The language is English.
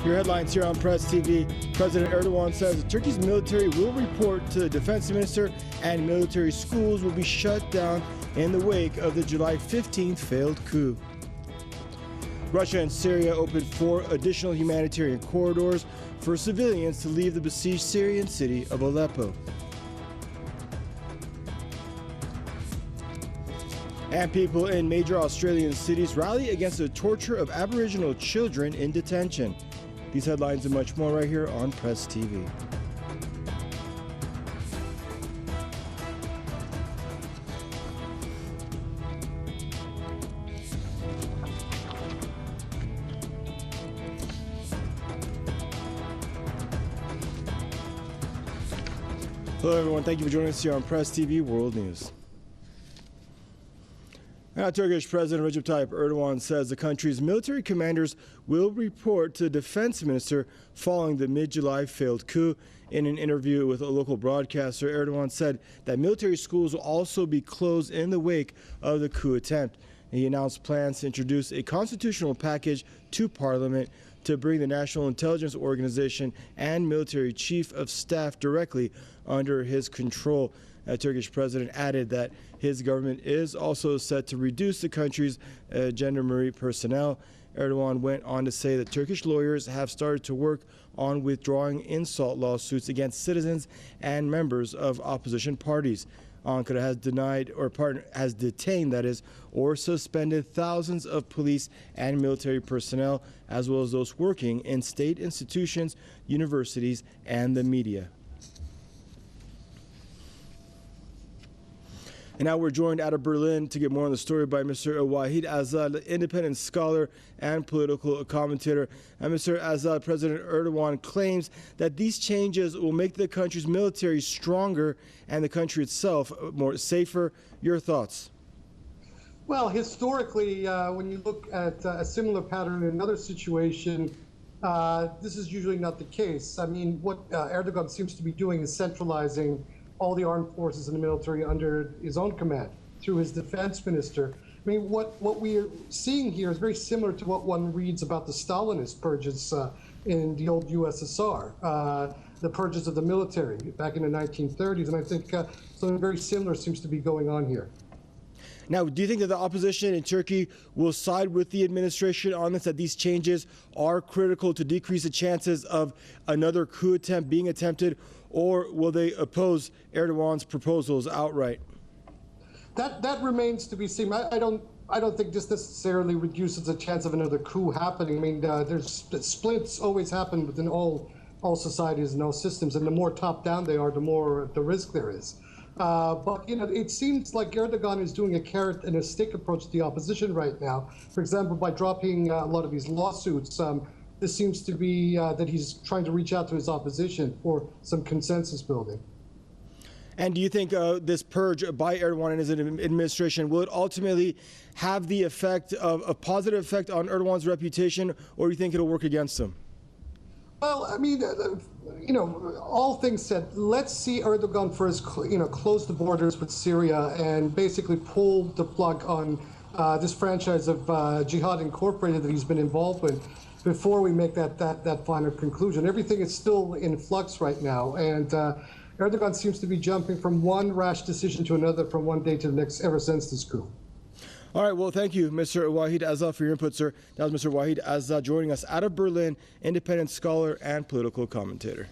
Your headlines here on Press TV. President Erdogan says Turkey's military will report to the defense minister and military schools will be shut down in the wake of the July 15th failed coup. Russia and Syria opened 4 additional humanitarian corridors for civilians to leave the besieged Syrian city of Aleppo. And people in major Australian cities rally against the torture of Aboriginal children in detention. These headlines and much more right here on Press TV. Hello everyone, thank you for joining us here on Press TV World News. Now, Turkish President Recep Tayyip Erdogan says the country's military commanders will report to the defense minister following the mid-July failed coup. In an interview with a local broadcaster, Erdogan said that military schools will also be closed in the wake of the coup attempt. He announced plans to introduce a constitutional package to parliament to bring the National Intelligence Organization and military chief of staff directly under his control. The Turkish president added that his government is also set to reduce the country's gendarmerie personnel. Erdogan went on to say that Turkish lawyers have started to work on withdrawing insult lawsuits against citizens and members of opposition parties. Ankara has detained, or suspended thousands of police and military personnel, as well as those working in state institutions, universities, and the media. And now we're joined out of Berlin to get more on the story by Mr. Wahid Azad, independent scholar and political commentator. And Mr. Azad, President Erdogan claims that these changes will make the country's military stronger and the country itself more safer. Your thoughts? Well, historically, when you look at a similar pattern in another situation, this is usually not the case. I mean, what Erdogan seems to be doing is centralizing all the armed forces and the military under his own command through his defense minister. I mean, what we are seeing here is very similar to what one reads about the Stalinist purges in the old USSR, the purges of the military back in the 1930s. And I think something very similar seems to be going on here. Now, do you think that the opposition in Turkey will side with the administration on this, that these changes are critical to decrease the chances of another coup attempt being attempted, or will they oppose Erdogan's proposals outright? That remains to be seen. I don't think this necessarily reduces the chance of another coup happening. I mean, there's splits always happen within all societies and all systems, and the more top-down they are, the more the risk there is. But, you know, it seems like Erdogan is doing a carrot and a stick approach to the opposition right now. For example, by dropping a lot of these lawsuits, this seems to be that he's trying to reach out to his opposition for some consensus building. And do you think this purge by Erdogan and his administration, will it ultimately have the effect of a positive effect on Erdogan's reputation, or do you think it'll work against him? Well, I mean, you know, all things said, let's see Erdogan first, you know, close the borders with Syria and basically pull the plug on this franchise of Jihad Incorporated that he's been involved with before we make that final conclusion. Everything is still in flux right now, and Erdogan seems to be jumping from one rash decision to another from one day to the next ever since this coup. All right, well, thank you, Mr. Wahid Azad, for your input, sir. That was Mr. Wahid Azad joining us out of Berlin, independent scholar and political commentator.